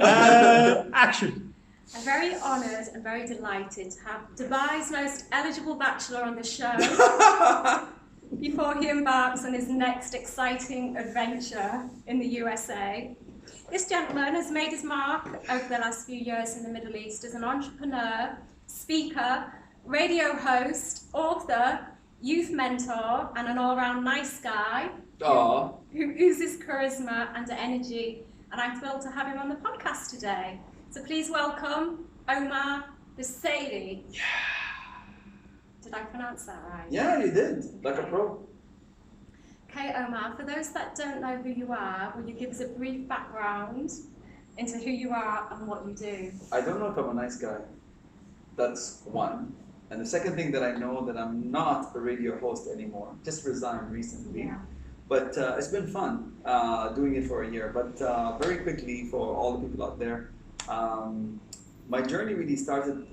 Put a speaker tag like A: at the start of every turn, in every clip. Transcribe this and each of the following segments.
A: Action.
B: I'm very honoured and very delighted to have Dubai's most eligible bachelor on the show before he embarks on his next exciting adventure in the USA. This gentleman has made his mark over the last few years in the Middle East as an entrepreneur, speaker, radio host, author, youth mentor, and an all-round nice guy who oozes charisma and energy. And I'm thrilled to have him on the podcast today. So please welcome Omar Busaidy.
C: Yeah.
B: Did I pronounce that right?
C: Yeah, you did. Like a pro.
B: Okay, Omar, for those that don't know who you are, will you give us a brief background into who you are and what you do?
C: I don't know if I'm a nice guy. That's one. And the second thing that I know that I'm not a radio host anymore. Just resigned recently.
B: Yeah.
C: But it's been fun doing it for a year. But very quickly, for all the people out there, my journey really started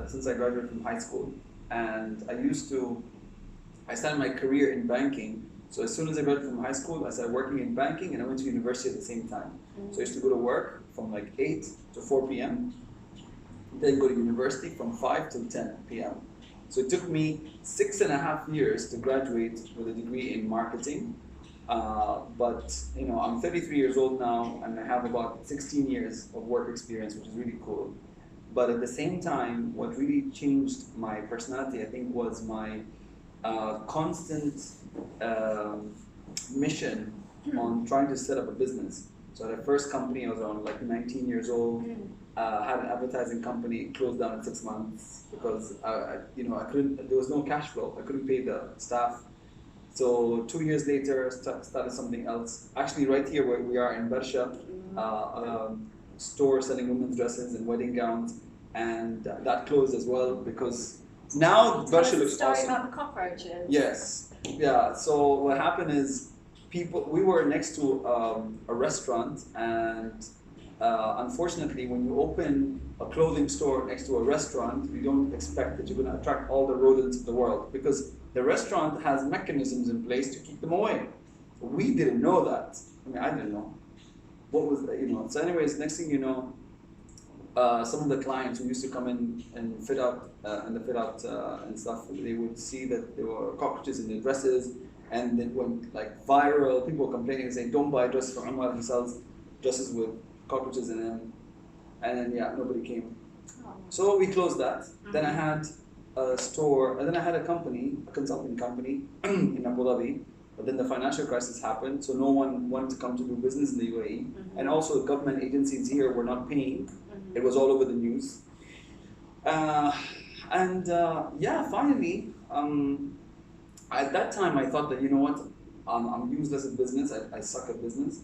C: since I graduated from high school. And I started my career in banking. So as soon as I graduated from high school, I started working in banking and I went to university at the same time. So I used to go to work from like 8 to 4 p.m. Then go to university from 5 to 10 p.m. So it took me 6.5 years to graduate with a degree in marketing. But you know, I'm 33 years old now and I have about 16 years of work experience, which is really cool. But at the same time, what really changed my personality, I think, was my constant mission on trying to set up a business. So at the first company, I was around like 19 years old. Had an advertising company, closed down in 6 months because I couldn't. There was no cash flow. I couldn't pay the staff. So 2 years later, started something else. Actually, right here where we are in Bersha, a store selling women's dresses and wedding gowns, and that closed as well because now Bersha looks
B: story
C: awesome.
B: about the cockroaches.
C: Yes, yeah. So what happened is, we were next to a restaurant, and unfortunately, when you open a clothing store next to a restaurant, you don't expect that you're going to attract all the rodents of the world because the restaurant has mechanisms in place to keep them away. We didn't know that. I mean, I didn't know. What was, So anyways, next thing you know, some of the clients who used to come in and fit out and stuff, they would see that there were cockroaches in their dresses, and it went like viral. People were complaining and saying, "Don't buy dresses from Omar. He sells dresses with cockroaches in them." And then nobody came. So we closed that. Then I had a store, and then I had a consulting company in Abu Dhabi. But then the financial crisis happened, so no one wanted to come to do business in the UAE. And also government agencies here were not paying. It was all over the news. Finally, at that time I thought that, you know what, I'm useless at business, I suck at business.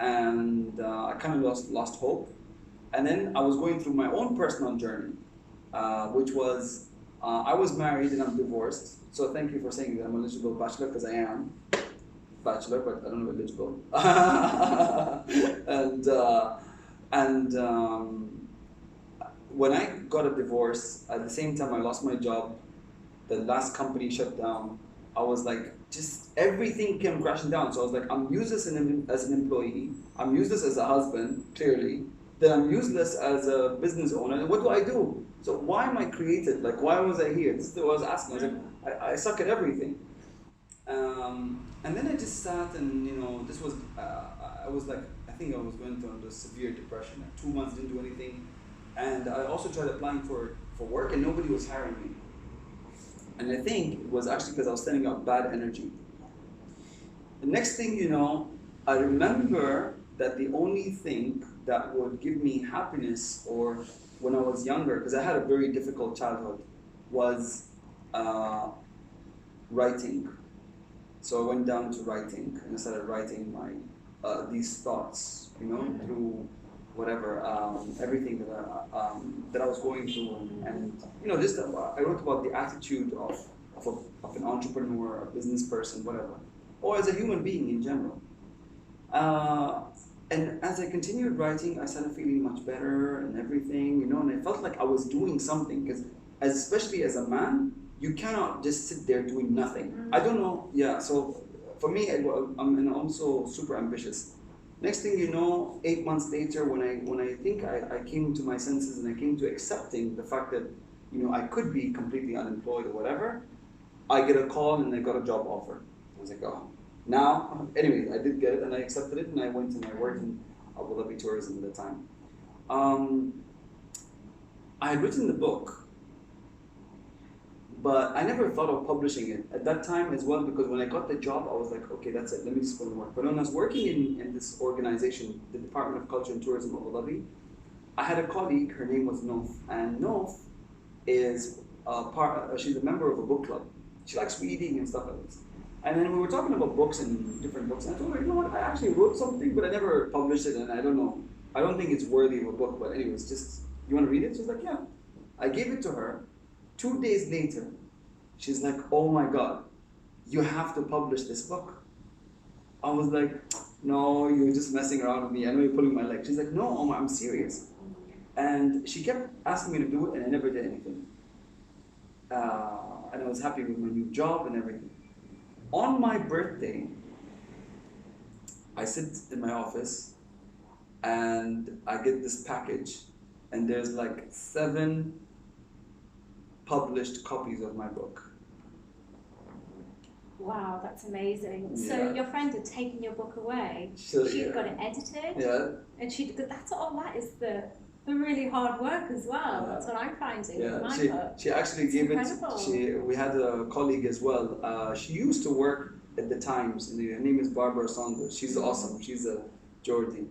C: And I kind of lost hope. And then I was going through my own personal journey, which was, I was married and I'm divorced. So thank you for saying that I'm eligible bachelor, because I am bachelor, but I don't know eligible. When I got a divorce, at the same time I lost my job, the last company shut down, I was like, just everything came crashing down. So I was like, I'm useless as an employee, I'm useless as a husband, clearly, then I'm useless as a business owner. What do I do? So why am I created? Like, why was I here? This is what I was asking. I was like, I suck at everything. And then I just sat and, this was, I was like, I think I was going through a severe depression. Like 2 months didn't do anything. And I also tried applying for work and nobody was hiring me. And I think it was actually because I was sending out bad energy. The next thing you know, I remember that the only thing that would give me happiness, or when I was younger, because I had a very difficult childhood, was writing. So I went down to writing and I started writing my these thoughts, through whatever, everything that I was going through, and just I wrote about the attitude of an entrepreneur, a business person, whatever, or as a human being in general. And as I continued writing, I started feeling much better and everything, and I felt like I was doing something, because especially as a man, you cannot just sit there doing nothing. I don't know, so for me, I'm also super ambitious. Next thing you know, 8 months later, when I think I came to my senses and I came to accepting the fact that, you know, I could be completely unemployed or whatever, I get a call and I got a job offer. I was like, oh. Now, anyway, I did get it and I accepted it and I went and I worked in Abu Dhabi tourism at the time. I had written the book, but I never thought of publishing it at that time as well, because when I got the job, I was like, okay, that's it, let me just go and work. But when I was working in this organization, the Department of Culture and Tourism of Abu Dhabi, I had a colleague, her name was Nof, and Nof is she's a member of a book club. She likes reading and stuff like this. And then we were talking about books and different books, and I told her, you know what, I actually wrote something, but I never published it, and I don't know. I don't think it's worthy of a book, but anyways, just, you want to read it? She's like, yeah. I gave it to her. 2 days later, she's like, oh my God, you have to publish this book. I was like, no, you're just messing around with me. I know you're pulling my leg. She's like, no, Omar, I'm serious. And she kept asking me to do it, and I never did anything. And I was happy with my new job and everything. On my birthday, I sit in my office and I get this package, and there's like 7 published copies of my book.
B: Wow, that's amazing.
C: Yeah.
B: So your friend had taken your book away.
C: So,
B: She'd
C: yeah.
B: got it edited.
C: Yeah.
B: And that's all that is the really hard work as well. That's what I'm finding with my book.
C: She actually
B: It's
C: gave
B: incredible.
C: it. We had a colleague as well. She used to work at the Times. And her name is Barbara Saunders. She's awesome. She's a Geordie.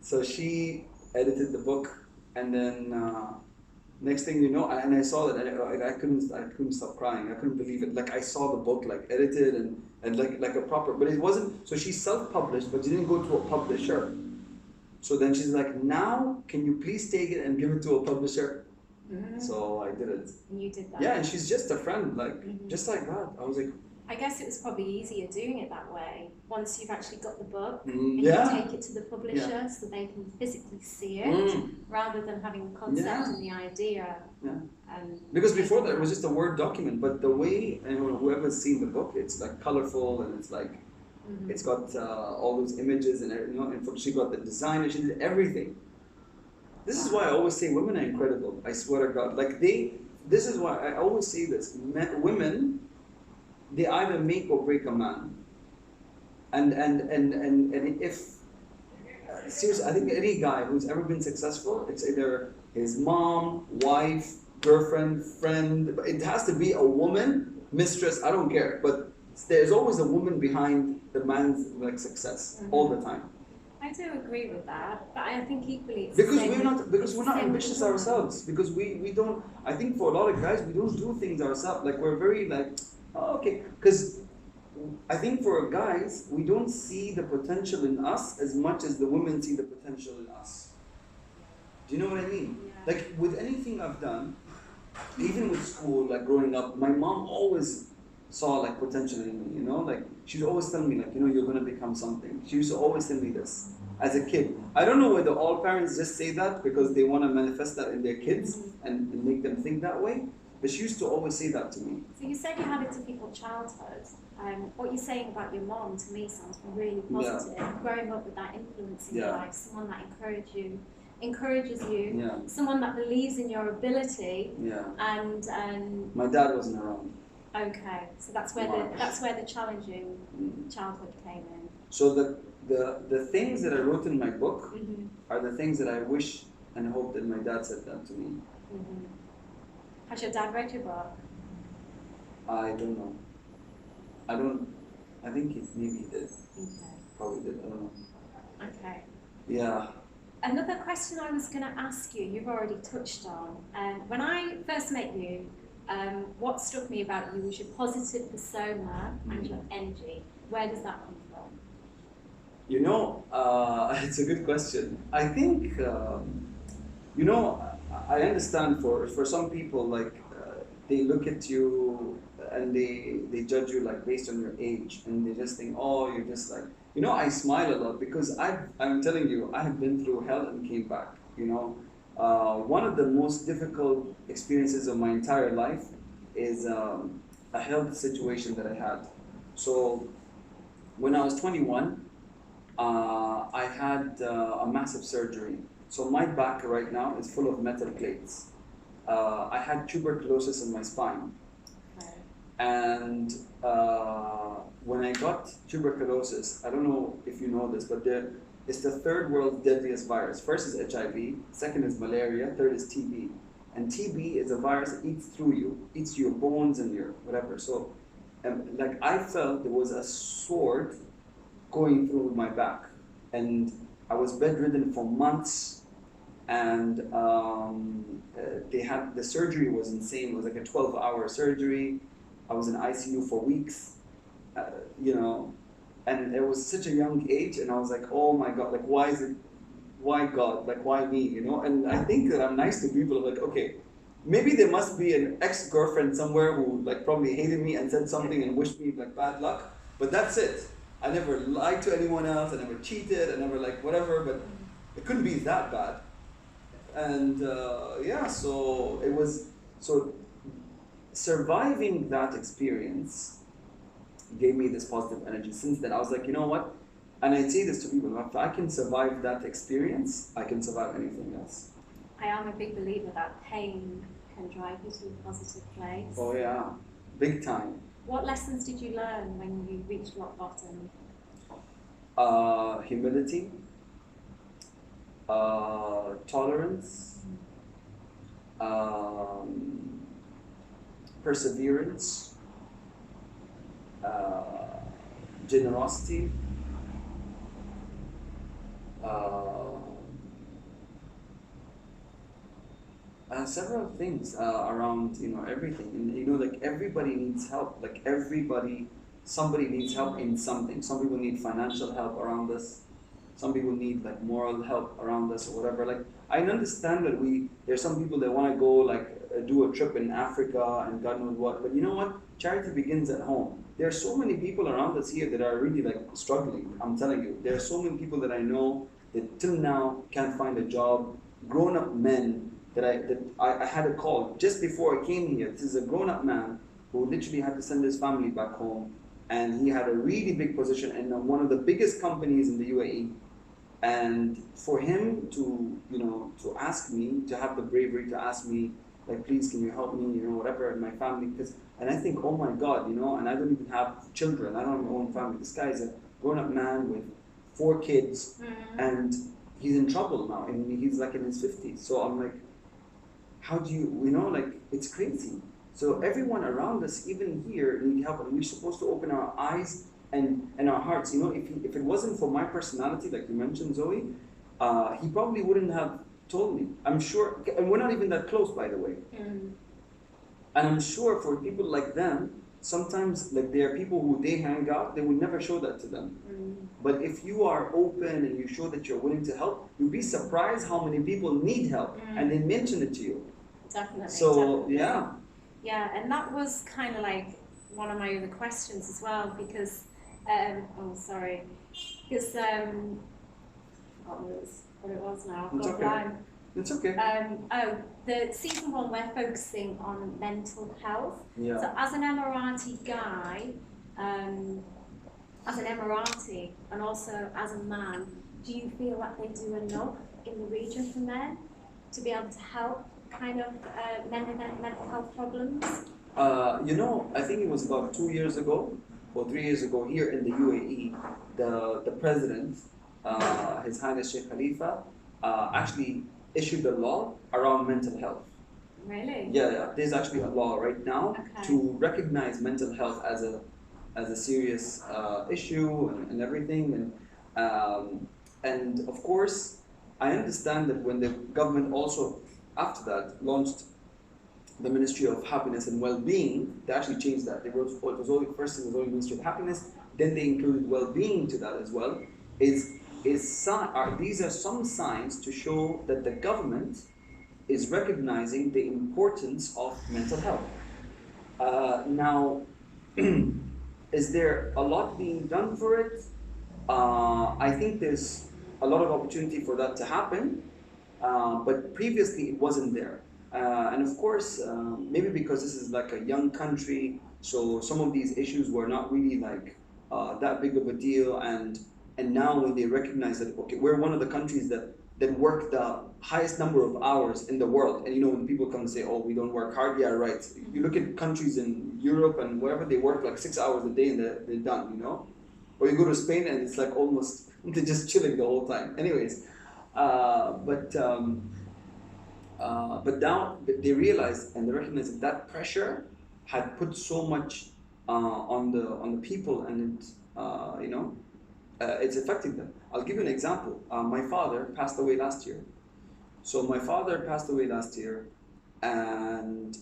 C: So she edited the book, and then next thing you know, and I saw that, and I couldn't stop crying. I couldn't believe it. Like, I saw the book like edited and like a proper, but it wasn't. So she self-published, but she didn't go to a publisher. So then she's like, now can you please take it and give it to a publisher?
B: Mm-hmm.
C: So I did it.
B: And you did that.
C: Yeah, and she's just a friend, like just like that. I was like,
B: I guess it was probably easier doing it that way. Once you've actually got the book, and you
C: yeah.
B: take it to the publisher so they can physically see it, rather than having the concept and the idea.
C: Yeah.
B: And
C: Because before that, it was just a Word document. But the way, and whoever's seen the book, it's like colorful, and it's like, it's got all those images, and you know, and she got the design, and she did everything. This is why I always say women are incredible. I swear to God, like this is why I always say this: women, they either make or break a man. And if seriously, I think any guy who's ever been successful, it's either his mom, wife, girlfriend, friend. It has to be a woman, mistress. I don't care, but there's always a woman behind the man's like success all the time.
B: I do agree with that, but I think equally it's
C: Because
B: the
C: we're not ambitious ourselves. Because we don't. I think for a lot of guys, we don't do things ourselves. Like, we're very like, oh, okay. Because I think for guys, we don't see the potential in us as much as the women see the potential in us. Do you know what I mean?
B: Yeah.
C: Like, with anything I've done, even with school, like growing up, my mom always saw like potential in me, you know? Like, she'd always tell me, like, you know, you're gonna become something. She used to always tell me this as a kid. I don't know whether all parents just say that because they want to manifest that in their kids and make them think that way, but she used to always say that to me.
B: So you said you had a difficult childhood. What you're saying about your mom to me sounds really positive.
C: Yeah.
B: Growing up with that influence in your
C: Yeah.
B: life, someone that encourages you,
C: Yeah.
B: someone that believes in your ability,
C: Yeah.
B: and
C: My dad wasn't around.
B: okay, so that's where the challenging childhood came in.
C: So the things that I wrote in my book are the things that I wish and hope that my dad said that to me.
B: Has your dad read your book?
C: I don't know. I think maybe he did.
B: Okay.
C: Probably did, I don't know.
B: Okay.
C: Yeah.
B: Another question I was going to ask you, you've already touched on. When I first met you, what struck me about you was your positive persona and your energy. Where does that come from?
C: You know, it's a good question. I think, you know, I understand for some people, like, they look at you and they judge you like based on your age, and they just think, oh, you're just like, you know, I smile a lot because I'm telling you, I have been through hell and came back, you know. One of the most difficult experiences of my entire life is a health situation that I had. So when I was 21, I had a massive surgery. So my back right now is full of metal plates. I had tuberculosis in my spine.
B: Okay.
C: And when I got tuberculosis, I don't know if you know this, but it's the third world's deadliest virus. First is HIV, second is malaria, third is TB. And TB is a virus that eats through you, eats your bones and your whatever. So, like I felt there was a sword going through my back, and I was bedridden for months. And the surgery was insane. It was like a 12-hour surgery. I was in ICU for weeks, you know, and it was such a young age, and I was like, oh my God, like why God, like why me, you know? And I think that I'm nice to people, like, okay, maybe there must be an ex-girlfriend somewhere who like probably hated me and said something and wished me like bad luck, but that's it. I never lied to anyone else, I never cheated, I never like whatever, but it couldn't be that bad. And yeah, so it was, so surviving that experience gave me this positive energy. Since then, I was like, you know what? And I say this to people, if I can survive that experience, I can survive anything else.
B: I am a big believer that pain can drive you to a positive place.
C: Oh yeah, big time.
B: What lessons did you learn when you reached rock bottom?
C: Humility, tolerance, perseverance, generosity, several things around, you know, everything. And you know, like everybody needs help. Like somebody needs help in something. Some people need financial help around us. Some people need like moral help around us or whatever. Like I understand that there's some people that want to go like do a trip in Africa and God knows what. But you know what? Charity begins at home. There are so many people around us here that are really like struggling. I'm telling you, there are so many people that I know that till now can't find a job. Grown-up men that I had a call just before I came here. This is a grown-up man who literally had to send his family back home, and he had a really big position in one of the biggest companies in the UAE. And for him to, you know, to ask me, to have the bravery to ask me, like, please, can you help me, you know, whatever, and my family, and I think, oh my God, you know, and I don't even have children, I don't have my own family. This guy is a grown-up man with 4 kids, and he's in trouble now, and he's like in his 50s. So I'm like, how do you know, like, it's crazy. So everyone around us, even here, need help, and we're supposed to open our eyes and our hearts. You know, if it wasn't for my personality, like you mentioned, Zoe, he probably wouldn't have told me. I'm sure, and we're not even that close, by the way. And I'm sure for people like them, sometimes like there are people who they hang out, they would never show that to them. But if you are open and you show that you're willing to help, you'll be surprised how many people need help, and they mention it to you.
B: Definitely.
C: So
B: definitely.
C: yeah,
B: and that was kind of like one of my other questions as well, because because I forgot what it was now.
C: It's okay. It's okay.
B: The season 1 we're focusing on mental health.
C: Yeah.
B: So as an Emirati guy, as an Emirati, and also as a man, do you feel that they do enough in the region for men to be able to help kind of men with mental health problems?
C: You know, I think it was about 2 years ago or 3 years ago here in the UAE, the president, His Highness Sheikh Khalifa, actually issued a law around mental health.
B: Really?
C: Yeah. There's actually a law right now to recognize mental health as a serious issue and everything. And of course, I understand that when the government also after that launched the Ministry of Happiness and Well-being, they actually changed that. First it was only Ministry of Happiness, then they included well-being to that as well. These are some signs to show that the government is recognizing the importance of mental health. Now, is there a lot being done for it? I think there's a lot of opportunity for that to happen, but previously it wasn't there. And of course, maybe because this is like a young country, so some of these issues were not really like that big of a deal, and
A: And now when they recognize that, okay, we're one of the countries that work the highest number of hours in the world. And when people come and say, oh, we don't work hard, yeah, right. You look at countries in Europe and wherever, they work like 6 hours a day and they're done, Or you go to Spain and it's like almost, they're just chilling the whole time. Anyways, but now they realize and they recognize that pressure had put so much on the people, and it's affecting them. I'll give you an example. My father passed away last year. So my father passed away last year, and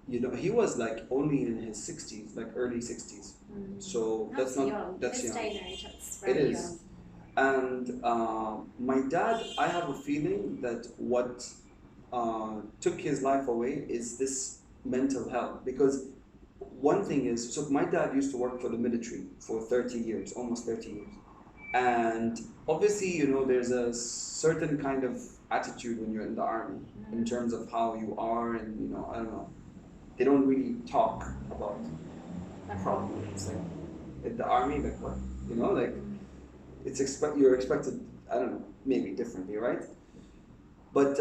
A: he was like only in his 60s, like early 60s. So that's not
B: young.
A: That's
B: this
A: young.
B: day and age, that's very
A: It is.
B: young.
A: And my dad, I have a feeling that what took his life away is this mental health. Because one thing is, so my dad used to work for the military for 30 years, almost 30 years. And obviously, there's a certain kind of attitude when you're in the army in terms of how you are, and I don't know. They don't really talk about problems like in the army, like what, like you're expected, I don't know, maybe differently, right? But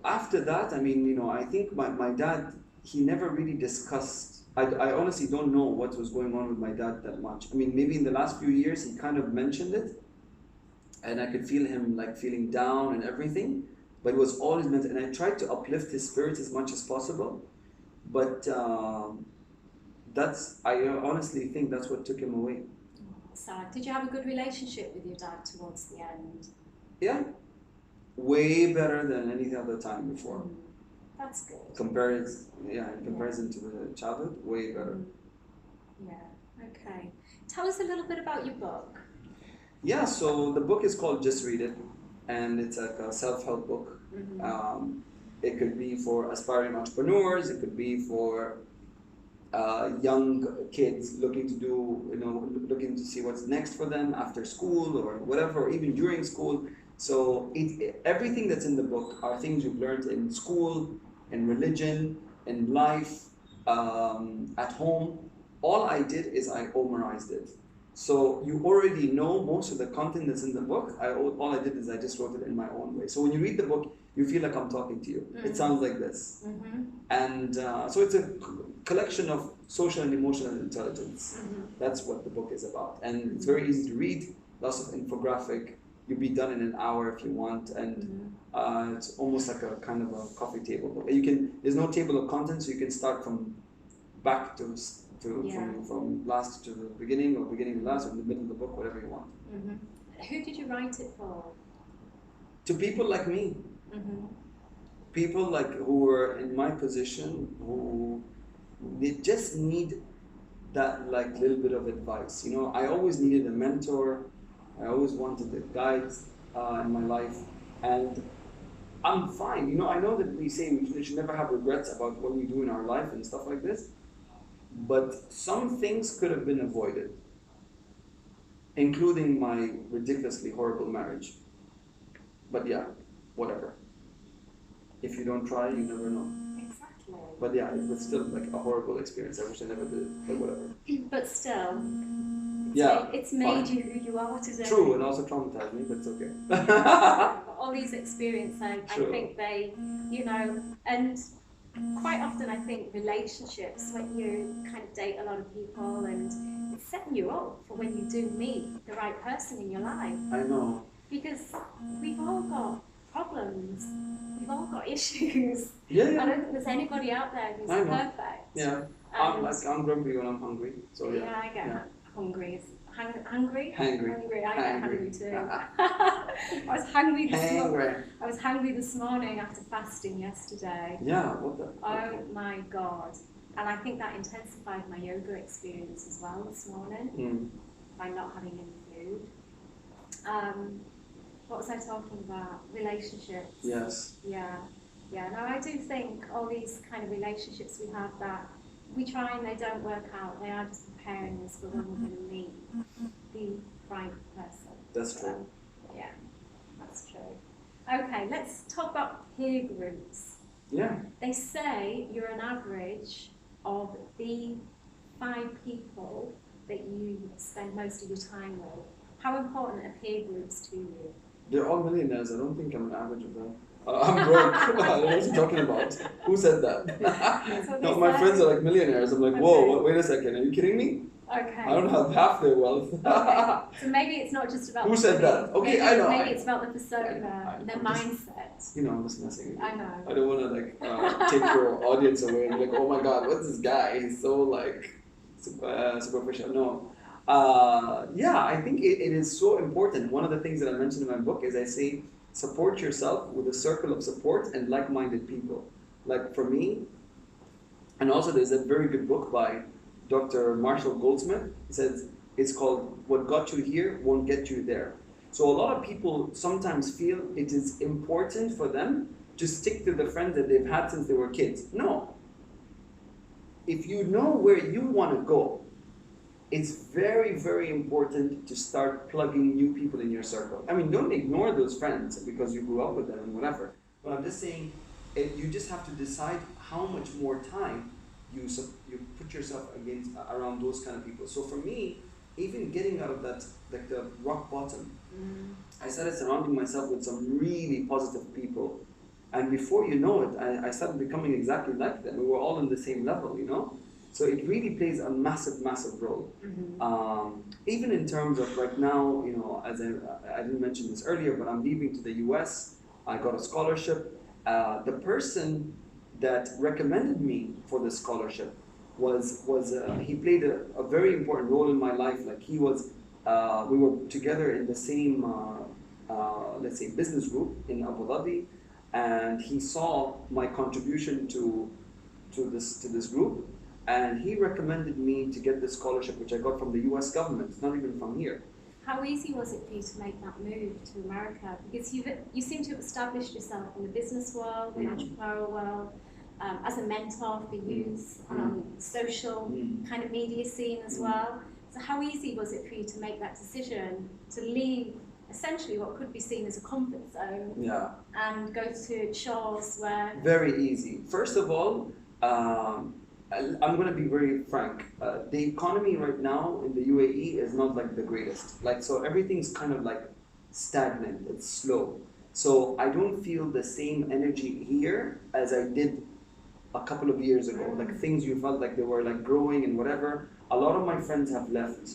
A: after that, I think my dad, he never really discussed. I honestly don't know what was going on with my dad that much. Maybe in the last few years he kind of mentioned it, and I could feel him like feeling down and everything, but it was always meant, and I tried to uplift his spirit as much as possible, but I honestly think that's what took him away.
B: Sad. Did you have a good relationship with your dad towards the end?
A: Yeah, way better than any other time before.
B: That's good.
A: In comparison to the childhood, way better.
B: Yeah, okay. Tell us a little bit about your book.
A: Yeah, so the book is called Just Read It, and it's like a self-help book. It could be for aspiring entrepreneurs, it could be for young kids looking to see what's next for them after school or whatever, or even during school. So everything that's in the book are things you've learned in school, in religion, in life, at home. All I did is I Omarized it. So you already know most of the content that's in the book. All I did is I just wrote it in my own way. So when you read the book, you feel like I'm talking to you. It sounds like this. And so it's a collection of social and emotional intelligence. That's what the book is about. And it's very easy to read, lots of infographic. You'll be done in an hour if you want, and it's almost like a kind of a coffee table book. There's no table of contents, so you can start from back from last to the beginning, or beginning to last, or in the middle of the book, whatever you want.
B: Who did you write it for?
A: To people like me, people like who were in my position, who they just need that like little bit of advice. I always needed a mentor. I always wanted a guide in my life, and I'm fine. I know that we say we should never have regrets about what we do in our life and stuff like this, but some things could have been avoided, including my ridiculously horrible marriage. But yeah, whatever. If you don't try, you never know.
B: Exactly.
A: But yeah, it was still like a horrible experience. I wish I never did it, but whatever.
B: But still. It's made you who you are today.
A: True, and also traumatized me, but it's okay.
B: All these experiences, I think they, and quite often I think relationships, when you kind of date a lot of people, and it's setting you up for when you do meet the right person in your life.
A: I know.
B: Because we've all got problems, we've all got issues.
A: Yeah.
B: I don't think there's anybody out there who's perfect.
A: Yeah. I'm grumpy when I'm hungry, so yeah.
B: Yeah, I get hungry. Hungry?
A: Hangry.
B: I get hungry too. I was hungry this morning after fasting yesterday.
A: Yeah, what the?
B: Oh my God. And I think that intensified my yoga experience as well this morning by not having any food. What was I talking about? Relationships.
A: Yes.
B: Yeah. No, I do think all these kind of relationships we have that we try and they don't work out. They are just preparing us for when we're going to meet the right person.
A: That's true.
B: Yeah, that's true. Okay, let's talk about peer groups.
A: Yeah.
B: They say you're an average of the 5 people that you spend most of your time with. How important are peer groups to you?
C: They're all millionaires. I don't think I'm an average of them. I'm broke. I don't know what you're talking about. Who said that? No, my friends are like millionaires. I'm like, whoa, wait a second. Are you kidding me?
B: Okay.
C: I don't have half their wealth.
B: Okay. So maybe it's not just about
C: Who said that? Okay,
B: maybe,
C: I know.
B: Maybe it's about the persona, their mindset.
C: You know, I'm just messing with you.
B: I know.
C: I don't want to take your audience away and be like, oh my god, what's this guy? He's so like superficial. No. Yeah, I think it is so important. One of the things that I mentioned in my book is I say, support yourself with a circle of support and like-minded people. Like for me, and also there's a very good book by Dr. Marshall Goldsmith. He says it's called "What Got You Here Won't Get You There." So a lot of people sometimes feel it is important for them to stick to the friends that they've had since they were kids. No. If you know where you want to go, it's very, very important to start plugging new people in your circle. I mean, don't ignore those friends because you grew up with them and whatever. But I'm just saying, you just have to decide how much more time you put yourself around those kind of people. So for me, even getting out of that, like the rock bottom, I started surrounding myself with some really positive people. And before you know it, I started becoming exactly like them. We were all on the same level, you know? So it really plays a massive, massive role. Even in terms of right now, you know, as I didn't mention this earlier, but I'm leaving to the US. I got a scholarship. The person that recommended me for the scholarship he played a very important role in my life. Like he was, we were together in the same, let's say, business group in Abu Dhabi, and he saw my contribution to this group, and he recommended me to get the scholarship, which I got from the U.S. government, not even from here.
B: How easy was it for you to make that move to America? Because you seem to have established yourself in the business world, the entrepreneurial world, as a mentor for youth, social kind of media scene as well. So how easy was it for you to make that decision to leave essentially what could be seen as a comfort zone and go to shores where...
C: Very easy. First of all, I'm going to be very frank. The economy right now in the UAE is not like the greatest. Like, so everything's kind of like stagnant, it's slow. So I don't feel the same energy here as I did a couple of years ago. Like things you felt like they were like growing and whatever. A lot of my friends have left.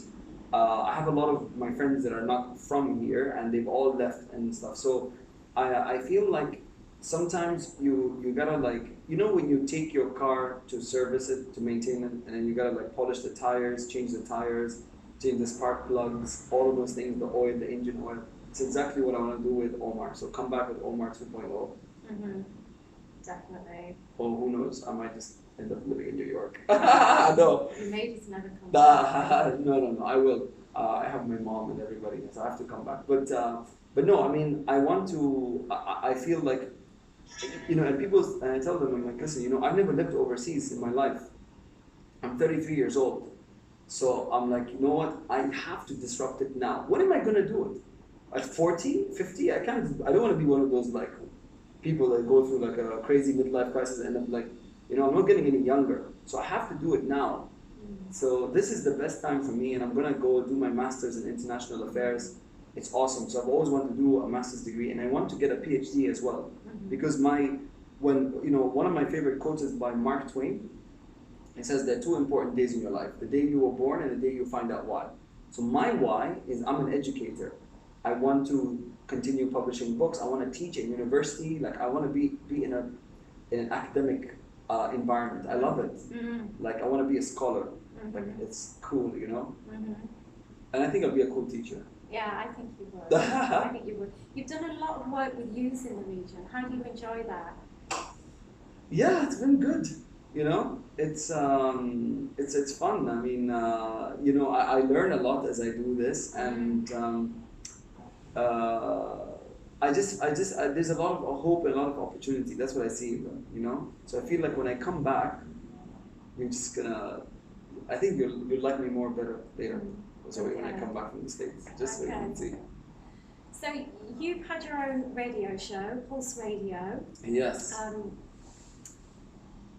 C: I have a lot of my friends that are not from here and they've all left and stuff. So I feel like sometimes you gotta like, you know when you take your car to service it, to maintain it, and then you gotta like polish the tires, change the spark plugs, all of those things, the oil, the engine oil. It's exactly what I want to do with Omar. So come back with Omar 2.0.
B: Definitely.
C: Or who knows, I might just end up living in New York. No.
B: You may just never come back.
C: No, I will. I have my mom and everybody, so I have to come back. But no, I mean, I want to, I feel like, you know, and I tell them, I'm like, listen, you know, I've never lived overseas in my life. I'm 33 years old. So I'm like, you know what, I have to disrupt it now. When am I going to do it? At 40, 50? I don't want to be one of those like people that go through like a crazy midlife crisis and end up like, you know, I'm not getting any younger. So I have to do it now. So this is the best time for me, and I'm going to go do my master's in international affairs. It's awesome. So I've always wanted to do a master's degree, and I want to get a PhD as well. Because one of my favorite quotes is by Mark Twain. It says there are two important days in your life: the day you were born and the day you find out why. So my why is I'm an educator. I want to continue publishing books. I want to teach in university. Like I want to be in an academic environment. I love it. Like I want to be a scholar. Like it's cool, you know. And I think I'll be a cool teacher.
B: Yeah, I think you would. I think you would. You've done a lot of work with youth in the region. How do you enjoy that?
C: Yeah, it's been good. You know, it's fun. I mean, you know, I learn a lot as I do this, and there's a lot of hope and a lot of opportunity. That's what I see, you know. So I feel like when I come back, you're just gonna. I think you'll like me more better later. So when I come back from the States, just so you can see.
B: So you've had your own radio show, Pulse Radio.
C: Yes.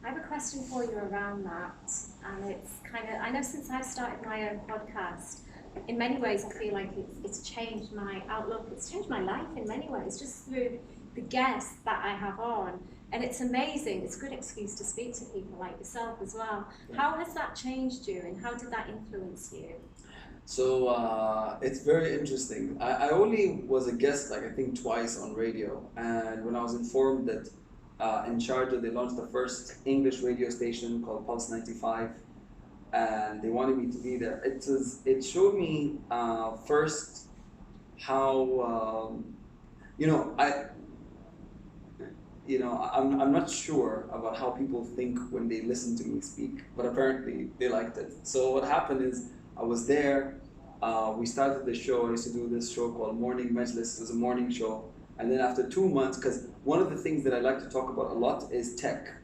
B: I have a question for you around that, and it's kind of, I know since I've started my own podcast, in many ways, I feel like it's changed my outlook. It's changed my life in many ways, just through the guests that I have on. And it's amazing. It's a good excuse to speak to people like yourself as well.
C: Yeah.
B: How has that changed you, and how did that influence you?
C: So it's very interesting. I only was a guest, like I think twice on radio, and when I was informed that in Sharjah they launched the first English radio station called Pulse 95, and they wanted me to be there. It showed me first how I'm not sure about how people think when they listen to me speak, but apparently they liked it. So what happened is I was there. We started the show. I used to do this show called Morning Majlis. It was a morning show. And then after 2 months, because one of the things that I like to talk about a lot is tech.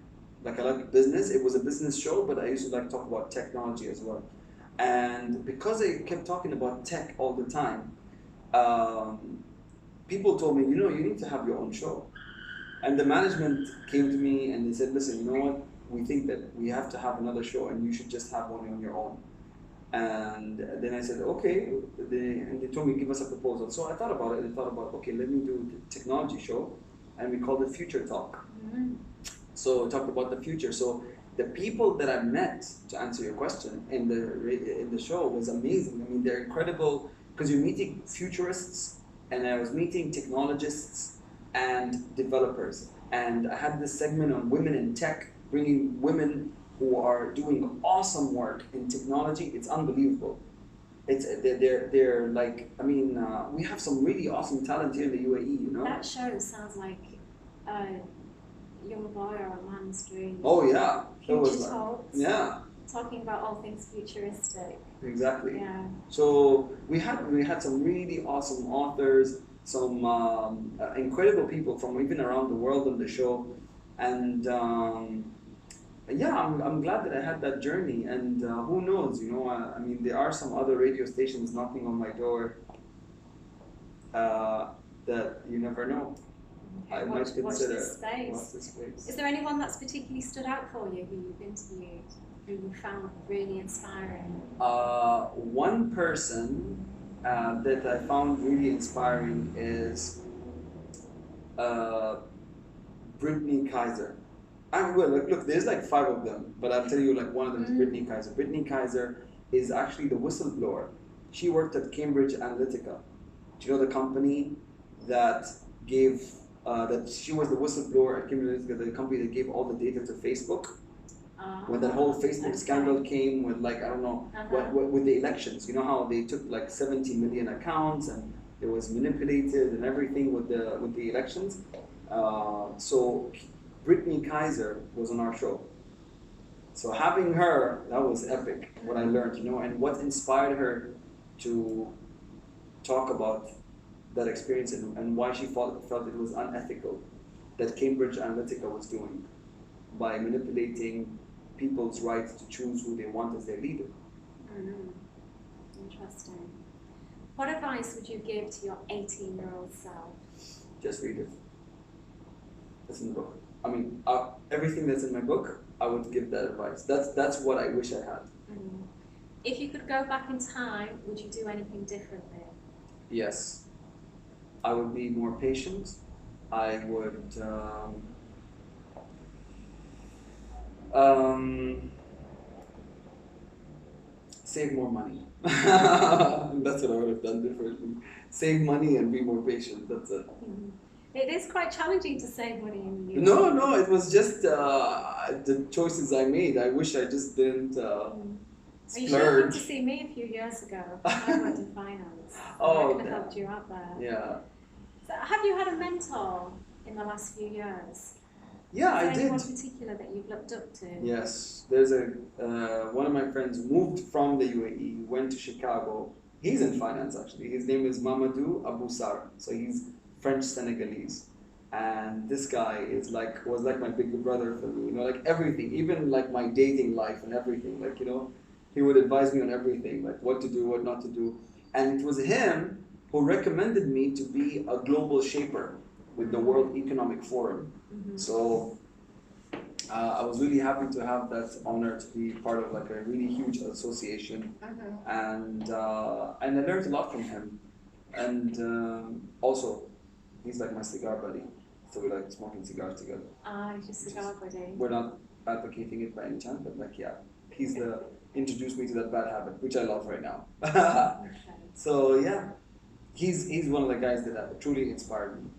C: Like I like business. It was a business show, but I used to like to talk about technology as well. And because I kept talking about tech all the time, people told me, you need to have your own show. And the management came to me and they said, listen, you know what? We think that we have to have another show and you should just have one on your own. And then I said, okay. And they told me, give us a proposal. So I thought about it. Okay, let me do the technology show. And we called it Future Talk.
B: Mm-hmm.
C: So we talked about the future. So the people that I met, to answer your question, in the show was amazing. I mean, they're incredible because you're meeting futurists, and I was meeting technologists and developers. And I had this segment on women in tech, bringing women who are doing awesome work in technology. It's unbelievable. They're like, I mean, we have some really awesome talent here in the UAE,
B: That show sounds like a young boy or a man's dream.
C: Oh yeah.
B: Future Talks.
C: Yeah.
B: Talking about all things futuristic.
C: Exactly.
B: Yeah.
C: So we had some really awesome authors, some incredible people from even around the world on the show, and I'm glad that I had that journey. And who knows, I mean, there are some other radio stations knocking on my door that you never know. I might consider.
B: Watch this space.
C: Watch this space.
B: Is there anyone that's particularly stood out for you who you've interviewed, who you found really inspiring?
C: One person that I found really inspiring is Brittany Kaiser. Look, there's like 5 of them, but I'll tell you, like, one of them is Brittany Kaiser. Brittany Kaiser is actually the whistleblower. She worked at Cambridge Analytica. Do you know the company that gave, that she was the whistleblower at Cambridge Analytica, the company that gave all the data to Facebook? When that whole Facebook scandal came with, like, I don't know, with the elections. You know how they took like 70 million accounts and it was manipulated and everything with the elections? So Brittany Kaiser was on our show. So having her, that was epic, what I learned, and what inspired her to talk about that experience and why she felt it was unethical that Cambridge Analytica was doing by manipulating people's right to choose who they want as their leader.
B: Interesting. What advice would you give to your 18-year-old self?
C: Just read it. That's in the book. I mean, everything that's in my book, I would give that advice. That's what I wish I had.
B: If you could go back in time, would you do anything differently?
C: Yes. I would be more patient. I would save more money. That's what I would have done differently. Save money and be more patient. That's it.
B: It is quite challenging to save money in the UK.
C: No, it was just the choices I made. I wish I just didn't
B: You should have come to see me a few years ago. I worked in finance. I could have helped you out there.
C: Yeah.
B: So have you had a mentor in the last few years?
C: Yeah, I did.
B: Anyone particular that you've looked up to?
C: Yes, there's one of my friends moved from the UAE, went to Chicago. He's in finance actually. His name is Mamadou Aboussar. So he's French Senegalese, and this guy was like my big brother for me. Like everything, even like my dating life and everything. Like he would advise me on everything, like what to do, what not to do. And it was him who recommended me to be a global shaper with the World Economic Forum. So
A: I was really happy to have that honor to be part of like a really huge association, and I learned a lot from him, and also he's like my cigar buddy, so we like smoking cigars together.
B: He's your cigar buddy.
A: We're not advocating it by any chance, but like he's introduced me to that bad habit, which I love right now.
B: Okay.
A: So yeah, he's one of the guys that have truly inspired me.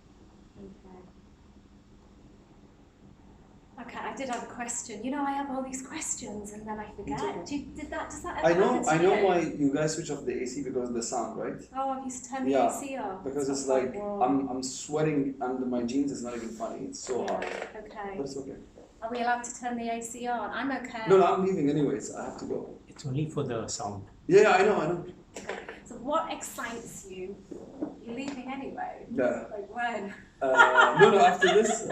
B: Okay, I did have a question. You know, I have all these questions and then I forget.
A: Okay.
B: Does that
A: I
B: ever happen to
A: know
B: you?
A: why you guys switch off the AC because of the sound, right?
B: Oh, have you turned the
A: Yeah,
B: AC off?
A: Because it's
B: not
A: like
B: quite warm.
A: I'm sweating under my jeans. It's not even funny. It's so hot.
B: Okay.
A: But it's okay.
B: Are we allowed to turn the AC on? I'm okay.
A: No, I'm leaving anyways. I have to go.
D: It's only for the sound.
A: Yeah, I know.
B: Okay. So what excites you? You're leaving anyway.
A: Yeah.
B: Like when?
A: No, after this.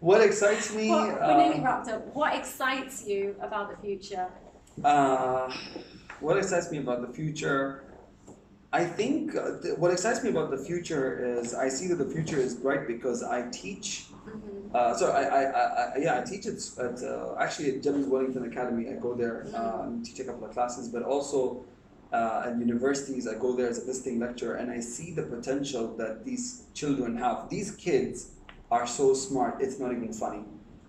A: What excites me?
B: We're nearly wrapped up. What excites you about the future?
A: What excites me about the future? I think what excites me about the future is I see that the future is bright because I teach. So I teach at actually at James Wellington Academy. I go there and teach a couple of classes, but also at universities I go there as a visiting lecturer, and I see the potential that these children have. These kids are so smart. It's not even funny.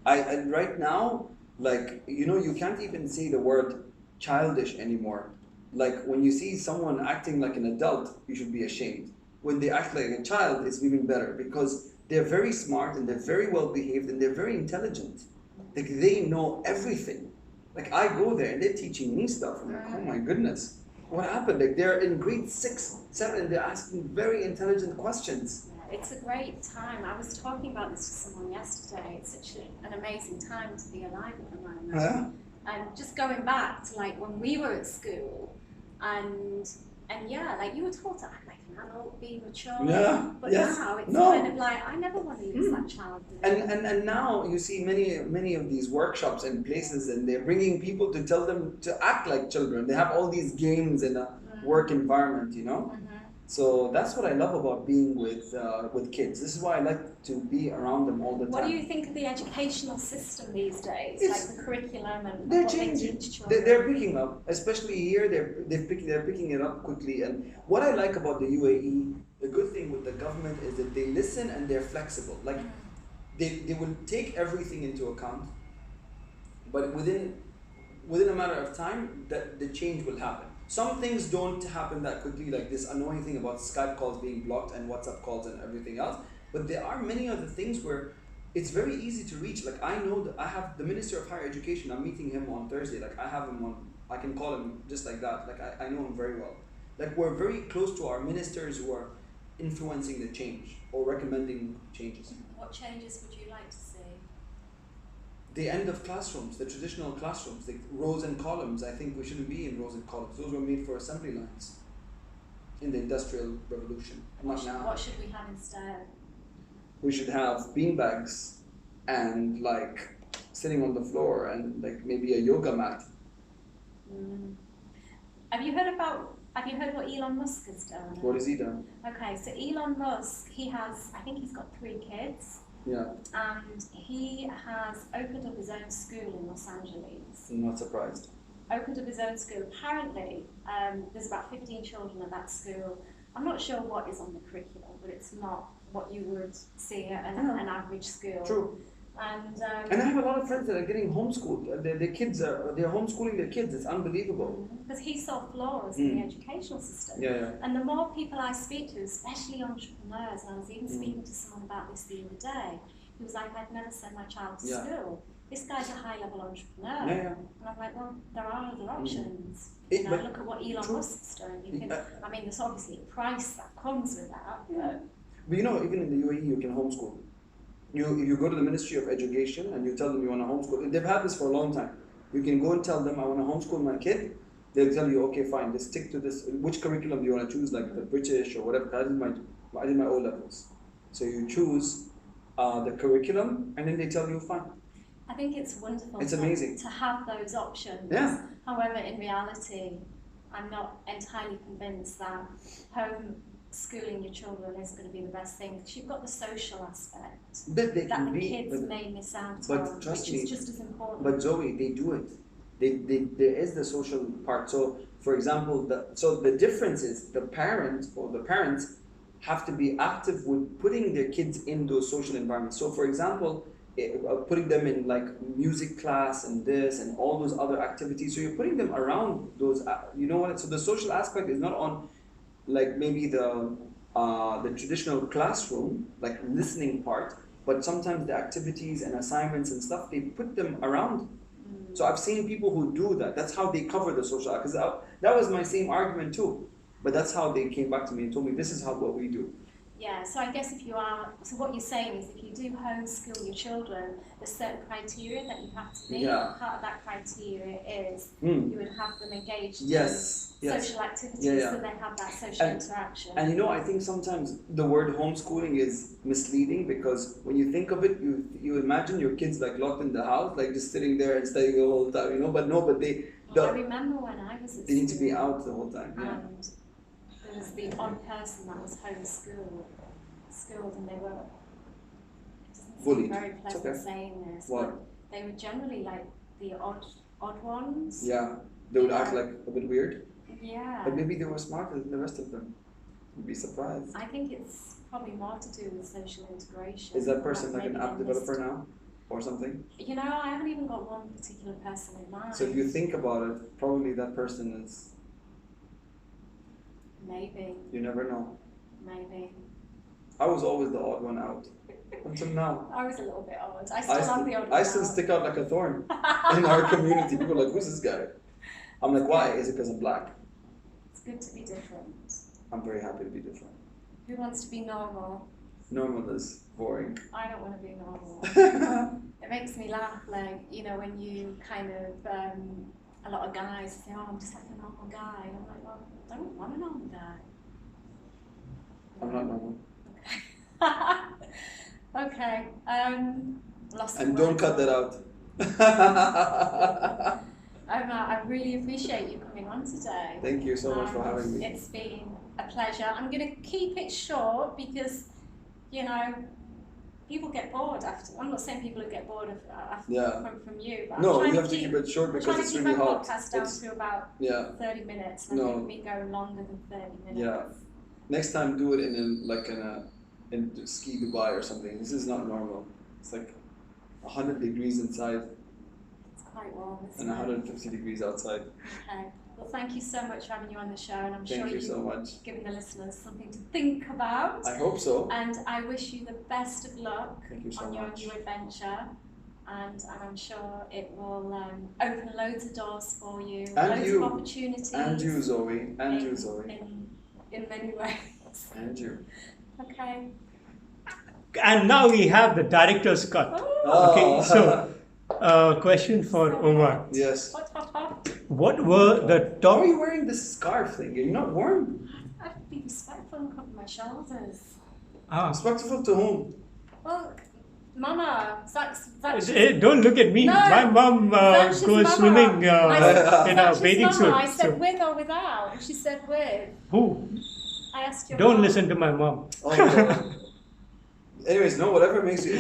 A: I right now, like, you know, you can't even say the word childish anymore. Like when you see someone acting like an adult, you should be ashamed. When they act like a child, it's even better because they're very smart and they're very well behaved and they're very intelligent. Like they know everything. Like I go there and they're teaching me stuff. I'm like, oh my goodness, what happened? Like they're in grade 6, 7, and they're asking very intelligent questions.
B: It's a great time. I was talking about this to someone yesterday. It's such an amazing time to be alive at the moment.
A: Yeah.
B: And just going back to like when we were at school, and yeah, like you were taught to act like an adult, be mature.
A: Yeah.
B: But
A: Yes.
B: now it's
A: No.
B: kind of like I never want to lose that childhood.
A: And now you see many of these workshops and places, and they're bringing people to tell them to act like children. They have all these games in a work environment, you know. So that's what I love about being with kids. This is why I like to be around them all the time.
B: What do you think of the educational system these days?
A: It's-
B: Like the curriculum and
A: They're
B: what they
A: changing.
B: teach children?
A: They're picking up, especially here. They're picking it up quickly. And what I like about the UAE, the good thing with the government is that they listen and they're flexible. Like they will take everything into account, but within a matter of time, that the change will happen. Some things don't happen that quickly, like this annoying thing about Skype calls being blocked and WhatsApp calls and everything else. But there are many other things where it's very easy to reach. Like I know that I have the Minister of Higher Education. I'm meeting him on Thursday. Like I have him on. I can call him just like that. Like I know him very well. Like we're very close to our ministers who are influencing the change or recommending changes.
B: What changes would you like to see?
A: The end of classrooms, the traditional classrooms, the rows and columns. I think we shouldn't be in rows and columns. Those were made for assembly lines in the Industrial Revolution. Not now.
B: What should we have instead?
A: We should have beanbags and like sitting on the floor and like maybe a yoga mat.
B: Have you heard what Elon Musk has done?
A: What has he done?
B: Okay, so Elon Musk, I think he's got 3 kids.
A: Yeah,
B: And he has opened up his own school in Los Angeles.
A: I'm not surprised.
B: Opened up his own school. Apparently, there's about 15 children at that school. I'm not sure what is on the curriculum, but it's not what you would see at an average school.
A: True.
B: And
A: And I have a lot of friends that are getting homeschooled. They're homeschooling their kids. It's unbelievable.
B: because he saw flaws in the educational system.
A: Yeah.
B: And the more people I speak to, especially entrepreneurs, and I was even speaking to someone about this the other day, he was like, I'd never send my child to school. This guy's a high-level entrepreneur.
A: Yeah.
B: And I'm like, well, there are other options.
A: But
B: Look at what Elon Musk's doing. You can, I mean, there's obviously a price that comes with that.
A: But you know, even in the UAE, you can homeschool. You go to the Ministry of Education and you tell them you want to homeschool. They've had this for a long time. You can go and tell them, I want to homeschool my kid. They'll tell you, okay, fine, just stick to this. Which curriculum do you want to choose, like the British or whatever? I did my O levels. So you choose the curriculum and then they tell you, fine.
B: I think it's wonderful
A: It's amazing.
B: to have those options.
A: Yeah.
B: However, in reality, I'm not entirely convinced that schooling your children is going to be the best thing, because you've got the social aspect
C: But they
B: that
C: can
B: the
C: be,
B: kids may miss out
C: but
B: on,
C: trust
B: which
C: me,
B: is just as important.
C: but Zoe, they do it. There is the social part. So, for example, the difference is the parent or the parents have to be active with putting their kids in those social environments. So, for example, putting them in like music class and this and all those other activities. So you're putting them around those. You know what? So the social aspect is not on like maybe the traditional classroom, like listening part, but sometimes the activities and assignments and stuff, they put them around. So I've seen people who do that. That's how they cover the social, because that was my same argument too. But that's how they came back to me and told me this is what we do.
B: Yeah, so I guess so what you're saying is if you do homeschool your children, there's certain criteria that you have to meet.
C: Yeah.
B: Part of that criteria is you would have them engaged
C: Yes.
B: in social activities,
C: Yeah.
B: so they have that social interaction.
C: And you know, I think sometimes the word homeschooling is misleading, because when you think of it, you imagine your kids like locked in the house, like just sitting there and studying the whole time, you know. But no,
B: I remember when I was at
C: they need to be
B: school,
C: out the whole time. Yeah.
B: and there was the odd person that was homeschooled, and they were, it doesn't
C: Bullied.
B: seem very pleasant
C: Okay.
B: saying this,
C: What?
B: but they were generally like the odd ones.
C: Yeah, they would act like a bit weird,
B: Yeah.
C: but maybe they were smarter than the rest of them. You'd be surprised.
B: I think it's probably more to do with social integration.
C: Is that person like an
B: maybe
C: app
B: they
C: developer
B: missed-
C: now, or something?
B: You know, I haven't even got one particular person in mind.
C: So if you think about it, probably that person is.
B: Maybe,
C: You never know.
B: maybe.
C: I was always the odd one out until now.
B: I was a little bit odd. I still am the odd one.
C: I still stick out like a thorn in our community. People are like, who's this guy? I'm like, why? Is it because I'm black?
B: It's good to be different.
C: I'm very happy to be different.
B: Who wants to be normal?
C: Normal is boring.
B: I don't want to be normal. It makes me laugh, like, you know, when you kind of, a lot of guys say, oh, I'm just like a normal guy. And I'm like, well, I don't want a normal guy.
C: I'm not normal.
B: Okay. Lost the
C: And don't
B: words.
C: cut that out.
B: I really appreciate you coming on today.
C: Thank you so much for having me.
B: It's been a pleasure. I'm going to keep it short because, you know, people get bored after. I'm not saying people who get bored from you, but
C: No,
B: I'm trying
C: you have to keep it short because it's really hot.
B: I'm trying to keep my podcast down to about 30 minutes. And I think we've been going longer than 30 minutes.
C: Yeah. Next time, do it in ski Dubai or something. This is not normal. It's like 100 degrees inside
B: It's quite warm, isn't
C: and
B: it?
C: 150 degrees outside.
B: Okay. Well, thank you so much for having you on the show, and I'm sure
C: Thank you
B: you've
C: so much.
B: given the listeners something to think about.
C: I hope so.
B: And I wish you the best of luck
C: Thank you so
B: on your
C: much.
B: new adventure. And I'm sure it will open loads of doors for you,
C: And
B: loads
C: you.
B: of opportunities.
C: And you, Zoe. And you, Zoe.
B: In many ways.
C: And you.
B: Okay.
D: And now we have the director's cut.
B: Oh.
D: Okay, so question for Omar.
C: Yes.
D: What were the
C: Why are
D: top?
C: you wearing this scarf thing? You're not warm.
B: I have to be respectful and cover my shoulders.
C: Respectful to whom?
B: Well, Mama, Zach's
D: Don't look at me.
B: No,
D: My mom
B: Zach's
D: goes
B: mama.
D: swimming in a
B: Zach's
D: bathing
B: mama.
D: suit.
B: I said
D: So,
B: with or without, and she said with.
D: who?
B: I asked your
D: Don't
B: mom.
D: listen to my mom.
C: Oh, God. Anyways, no, whatever makes you.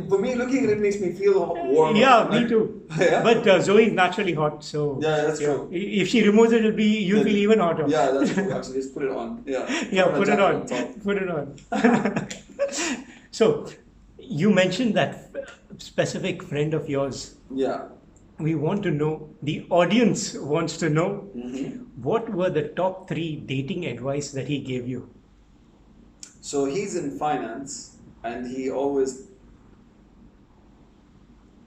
C: For me, looking at it makes me feel warm.
D: Yeah, me too.
C: Yeah?
D: But Zoe is naturally hot, so
C: Yeah, that's true.
D: if she removes it, you'll feel even hotter.
C: Yeah, that's true. Actually, just put it on. Yeah.
D: Yeah, put it on.
C: top.
D: Put it on. So, you mentioned that specific friend of yours.
C: Yeah.
D: We want to know, the audience wants to know,
C: Mm-hmm.
D: what were the top 3 dating advice that he gave you?
C: So he's in finance, and he always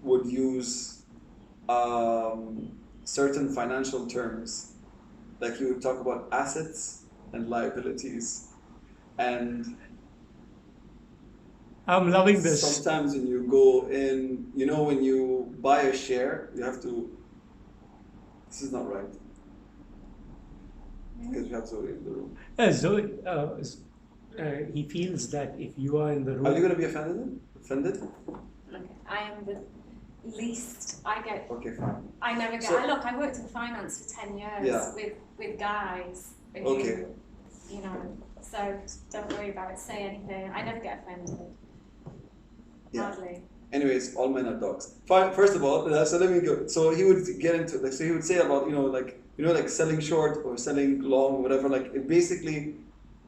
C: would use certain financial terms. Like he would talk about assets and liabilities. And
D: I'm loving this.
C: sometimes when you go in, you know, when you buy a share, you have to. This is not right. Because we have Zoe in the room.
D: Zoe, he feels that if you are in the room.
C: Are you going to be offended? Offended?
B: Okay. I am the least. I get.
C: Okay, fine.
B: I never get.
C: So-
B: Look, I worked in finance for 10 years
C: Yeah.
B: with guys. Who,
C: Okay.
B: You know. So so don't worry about it. Say anything. I never get offended.
C: Yeah.
B: Hardly.
C: Anyways, all men are dogs. Fine. First of all, so let me go. So he would get into like, so he would say about like selling short or selling long, whatever. Like it basically,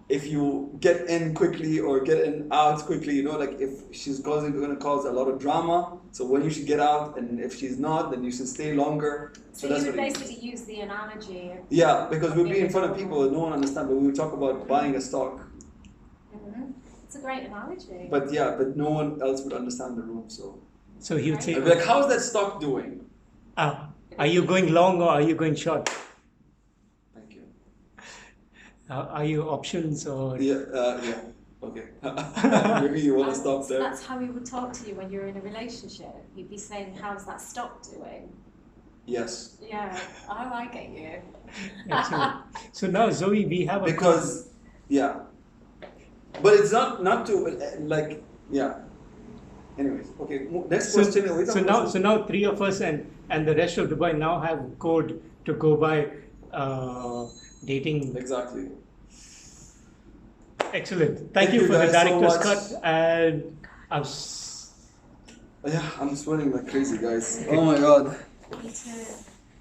C: if you get in quickly or get in out quickly, like if she's going to cause a lot of drama. So when you should get out, and if she's not, then you should stay longer.
B: So
C: that's
B: you would
C: what
B: basically use the analogy.
C: Yeah, because we'd be in front of
B: Okay.
C: people and no one understands, but we would talk about buying a stock.
B: It's a great analogy.
C: But no one else would understand the room.
D: So he would say,
C: I'd be like, how's that stock doing?
D: are you going long or are you going short?
C: Thank you.
D: Are you options or?
C: Yeah. Okay. Maybe you want to stop
B: So
C: there.
B: that's how he would talk to you when you're in a relationship. He'd be saying, how's that stock doing?
C: Yes.
B: Yeah. Oh, I get you.
D: Excellent. So now, Zoe, we have a
C: Because, yeah. But it's not to, like, yeah. Anyways, okay. Next question.
D: So now three of us and the rest of Dubai now have code to go by dating.
C: Exactly.
D: Excellent. Thank you for the
C: guys so
D: director's
C: much.
D: cut. And
C: Yeah, I'm sweating like crazy, guys. Oh my god.
B: Me too.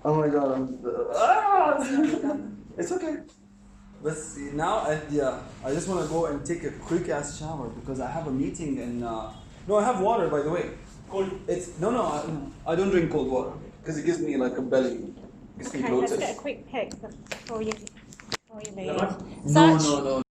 C: Oh my god. It's okay. Let's see now. I just want to go and take a quick ass shower because I have a meeting and no, I have water by the way.
D: cold.
C: It's no, I don't drink cold water because it gives me like a belly. Gives me
B: Okay, let's
C: bloated.
B: get a quick pic before you leave.
C: No.